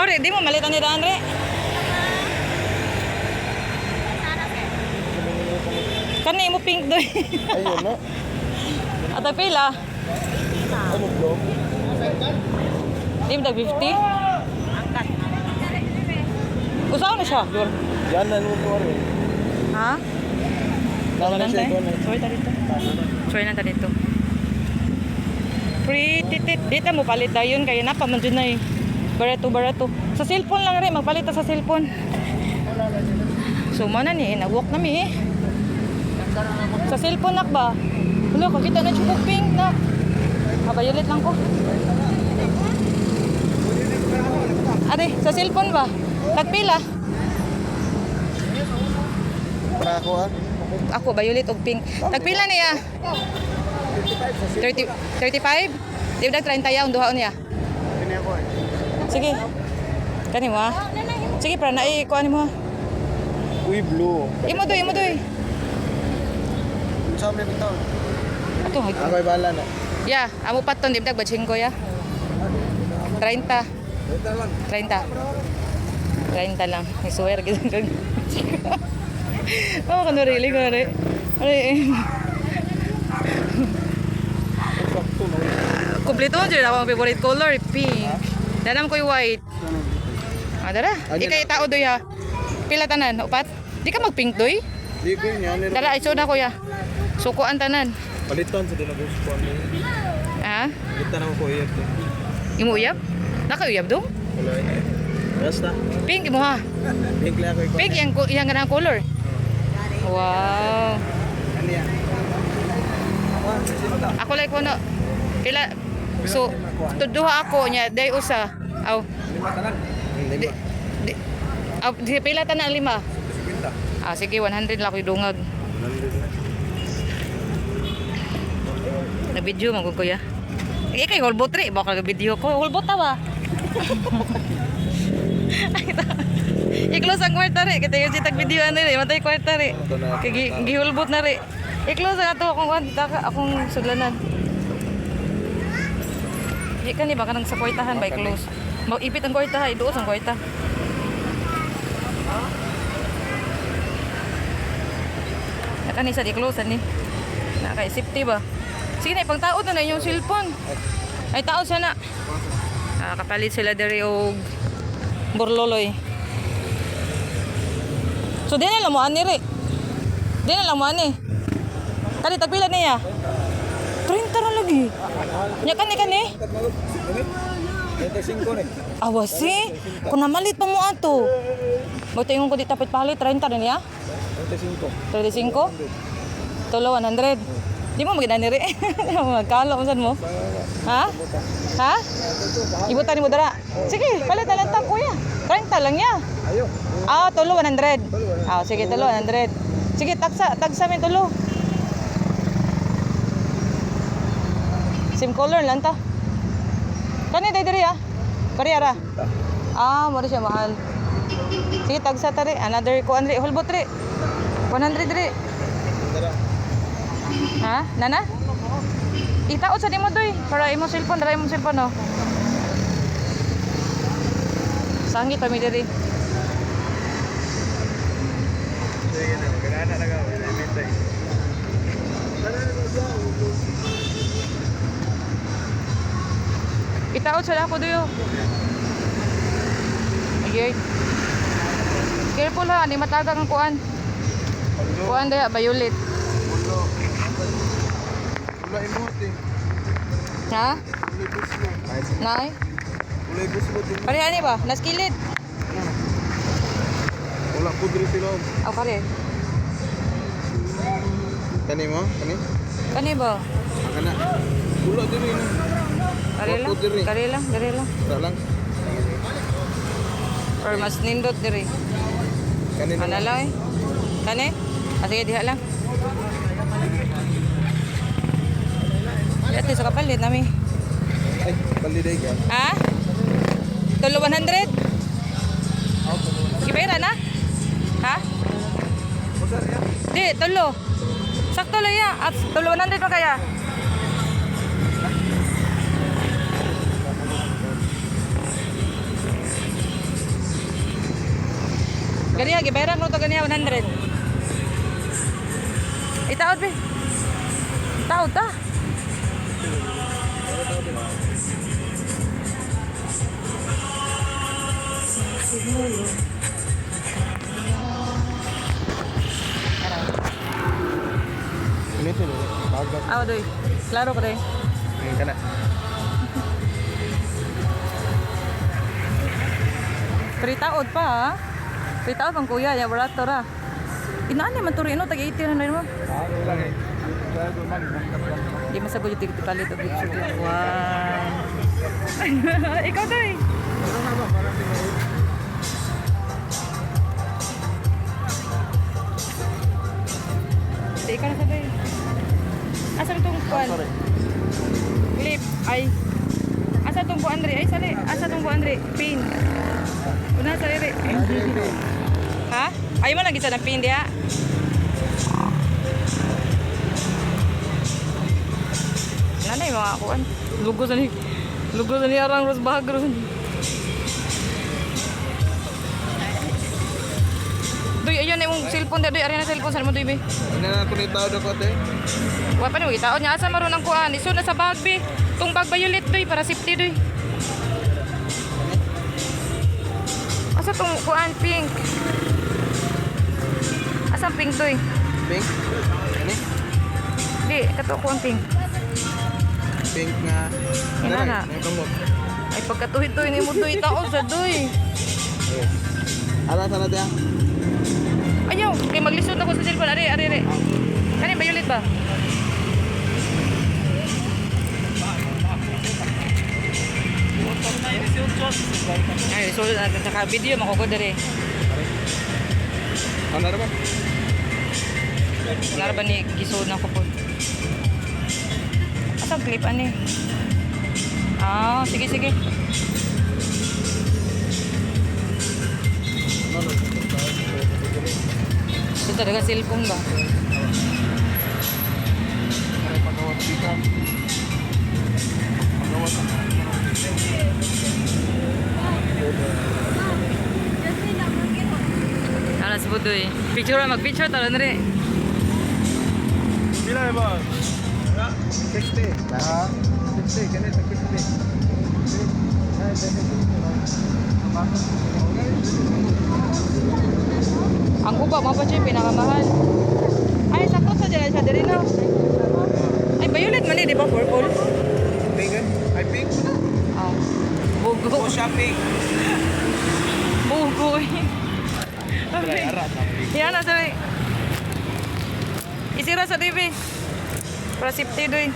Ore, di mo malitan ni Andre. Kani mo pink doy. Ayun na. At pila? Ano bro? Di mo tag 50? Usaw na siya, Dur. Yan na mo po rin. Ha? Tama na siya ito na. Sorry ta dito. Sorry na ta dito. Pretty tit. Dito mo palit dayon kaya napaman dyan na eh. Barato. Sa cellphone lang rin, magpalit ta sa cellphone. So mana ni, nag-walk na mi eh. Sa cellphone nak ba? Wala, kakita na chukok pink na. Violet lang ko. Ade, sa cellphone ba? Tagpila? Para ako ah. Ako, violet o pink. Tagpila niya? 35? Di ba 30 yaong duhaon niya? Ini ako eh. Sige. Kani mo ah. Sige, para na kuha mo. Uy, blue. Imo doy. Saan mo bitaw? Ato, Ako ay bahala na. ya, amo paton di ba bajing ko ya? 30. Ito lang. 30 lang. I swear gitu kan. Oh, kan really ko re. Sakto no. Kompleto mo dyan ako favorite color, pink. Danam ko yung white. Dara. Ikay tao doy ha. Pila tanan, upat? Di ka mag-pink doy? Di ko niya. Dara, iso na kuya. Sukuan tanan. Palitan sa dinagos ko. Ha? Kita na ko iyap. Imo uyab? Naka-uyab dong? Wala eh. Basta. Pink mo ha. Pink lang ako. Pink yang ganang color. Wow. Ano yan? Ako like ko na. Pila so tuduha ako nya day usa. Aw. Lima tanan. Di, di, di pila ta na 5. Sige 100 lang ko dungag. Na video mo kuya. Kay holbot ri baka video ko holbot ta ba? I-close ang kwarta ri kita yung sitag video ani ri matay kwarta ri. Kay gihulbot na ri. I-close ang ato akong sudlanan. Di ka ni baka nang sa kwartahan by close. Mag-ipit ang kwarta ha, iduos ang kwarta. Naka ni sa di-close ani. Naka safety ba? Sige na, pang taod na yung cellphone. Ay taod siya na. Kapalit sila diri og borloloy. So di na lang mo ani ri. Di na lang mo ani. Kali tagpila niya. 30 ra lagi. Nya kani. 35 ni. Awasi, kung namalit pa mo ato. Buti yung ko di tapit palit 30 rin ya. 35. 35? Tulo 100. Di mo magdani ri. Magkalo mo mo? Ha? Ha? Ibutan mo dara. Sige, palit na lang ta kuya. 30 lang ya. Ayo. Tulo 100. Sige, tulo 100. Sige, tagsa mi tulo. Sim color lang ta. Kani diri ah. Parehara. Mo siya mahal. Sige, tagsa ta ri. Another ko anri hulbot ri. 100 ri. Ha? Nana? Itaot sa nimo doy. Para imo cellphone, dara imo cellphone no. Sangit pa mi diri. Sige na, ganana na ka. Imitay. Itaot sa ako doyo. Okay. Careful ha, di matagang ang kuan. Kuan daya violet. Wala emote. Ha? Wala buslo. Nay? Wala buslo din. Pareha ni ba? Naskilid. Wala pudri sila. Pare. Kani mo? Kani? Kani ba? Kana. Wala diri na. Kare lang. Wala lang. Or mas nindot diri. Kani na. Ano lang eh? Kani? Sige, diha lang. Ito sa kapalit nami. Ay, paliday ka. Ha? Tulo 100? Kipera na? Ha? Di, tulo. Sakto lang ya. At tulo 100 pa kaya? Kaniya, gibayaran mo to kaniya 100. Itaod, be. Taod ta. Ini tuh, bagus. Awa, doy. Klaro ka, doy. Ini kan. Pritaod pa, ha? Pritaod pang kuya, ya barato ra. Inaan naman turino, tag-80 na mo. Bago lang eh. Bago man, Di masagod yung tigit-palit o bitso. Wow. Ikaw, doy. Di, ikaw na sabi. Asa itong kuwan? Clip. Ay. Asa itong po, Andre? Ay, sali. Asa itong po, Andre? Pin. Una, sali. Ha? Ay mo lagi sa ng pin, diya? Nanay, mga kuwan. Lugo sa ni. Lugo sa ni arang ros bahag ros. Doy, ayun na yung cellphone dito. Doy, ari na cellphone. Saan mo, Doy, be? Ini na ako nitaw na ko ate. Wala pa niyo, itaon niya. Asa maroon ang kuan? Iso na sa bag, be. Itong bag violet, Doy, para safety, Doy. Asa itong kuan, pink? Asa ang pink, Doy? Pink. Ini Di, kato kuan pink. pink nga. Ina na. Ang kamot. Ay, pagkatuhid-tuhin ni mo, Doy. Itaon sa, Doy. Ala sana dia. Ayaw, kay maglisod ako sa cellphone. Ari. Kani, violet ba? Ay, so naka-video makukod diri. Ano ra ba? Wala ba ni gisod na ko po? Asa clip ani? Ah, sige. So talaga cellphone ba? Ay pagawat pika. Pagawat. Alas budoy. Mag-picture talo na rin. Bila ba? 60. Ha? 60 kani sa 60. Ang uba, mga pa siya pinakamahal. Ay, sakto sa dyan siya diri no? Ay, violet man eh, di ba? Purple? Pink eh? Ay pink. Oh. Bugo. Shopping. Bugo eh. Ay arat. Yan na sabi. Isira sa TV. Para safety doy.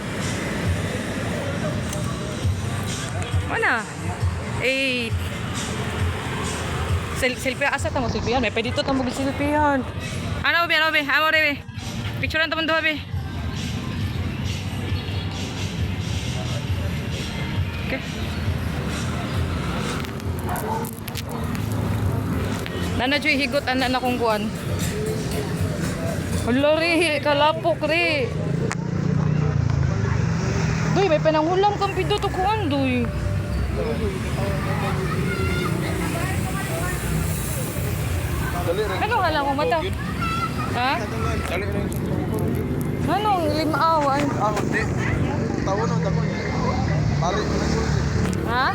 Mana? Eh. Selfie asa tamo selfie yan. May pwede dito tamo selfie yan. Ano be? Amo be. Picturean tamo duha be. Okay. Nana Joy higot ana na kong kuan. Hala re, kalapok re. Doy, may pananghulam kang pido to kuan, Doy. Ano halang ko mata? Ha? Dali rin. Anong limaw? Ay. Ah, hindi. Tawo na tapon. Balik na ko. Ha?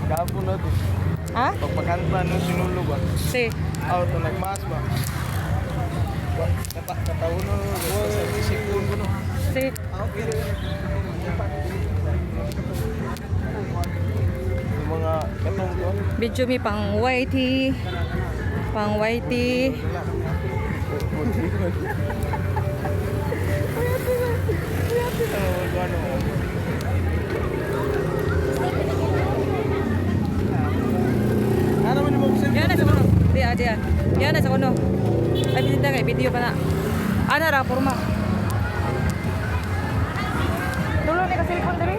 Gapo na to. Ha? Pagpakanta no sinulo ba? Si. Auto nagmas ba? Katawo no sa isipon ko no. Si. Yung mga katong ko. Video mi pang whitey. Pang whitey. Ano man mo kasi? Yan na sa kuno. Di aja. Yan na sa kuno. Ay bisinda kay video pa na. Ana ra porma. Dulo ni ka cellphone diri.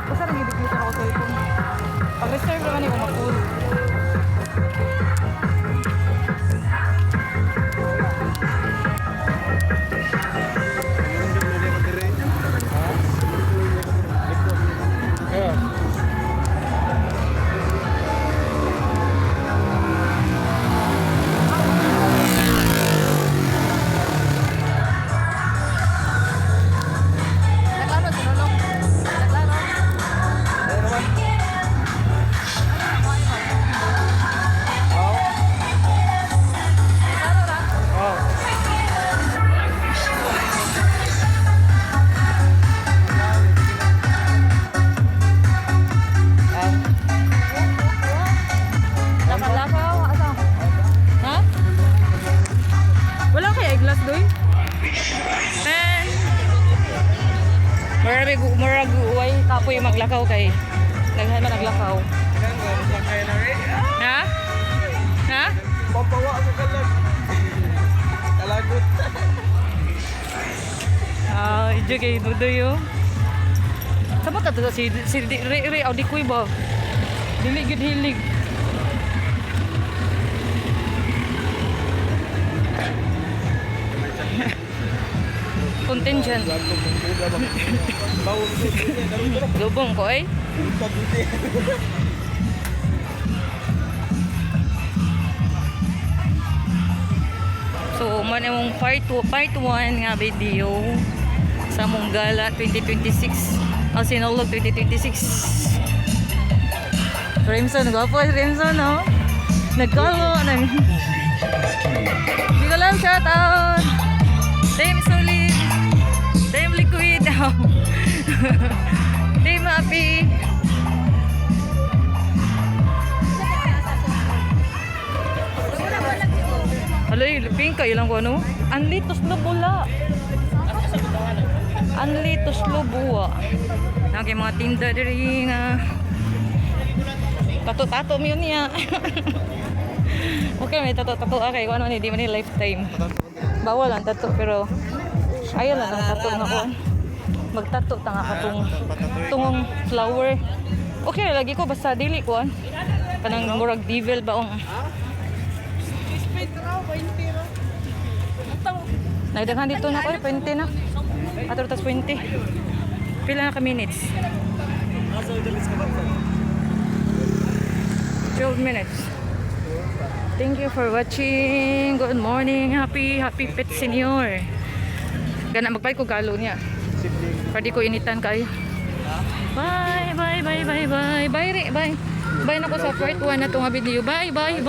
Basta nang ibig ako sa cellphone. Pag reserve naman ni ko mag-full. Murag uway kapoy maglakaw kay daghan man naglakaw. Kaya nga, kaya na rin. Ha? Ha? Papawa ako kalag. Kalagot. Ah, ije kay Dudoy yo. Sama ta to si Re audi kuy ba? Dili gid hilig. Contingent. Bawal ko. Lubong ko eh. So, man yung part 1 nga video sa Monggala 2026. Sinulog 2026. Remson, gwapo si Remson, no? Nagkalo. Hindi ko lang shout out. Team Solid. Team Liquid. Team Happy. Alay, luping kayo lang ko ano? Anlitos lubula. Anlitos lubua. Nagay mga tinda diri nga. Tato-tato mo yun niya. Okay, may tato-tato kay ano ni di man ni lifetime. Bawal ang tato pero ayaw lang ang tato nga ko. Magtato ta nga katong tungong flower. Okay, lagi ko basta dili ko kanang murag devil baong. Nagdaghan dito na ko, 20 na. Ato tas 20. Pila na ka minutes? 12 minutes. Thank you for watching. Good morning. Happy Pet Senior. Gana magpay ko galo niya. Pwede ko initan kayo. Bye. Bye na ko sa part 1 na itong video. Bye. Bye.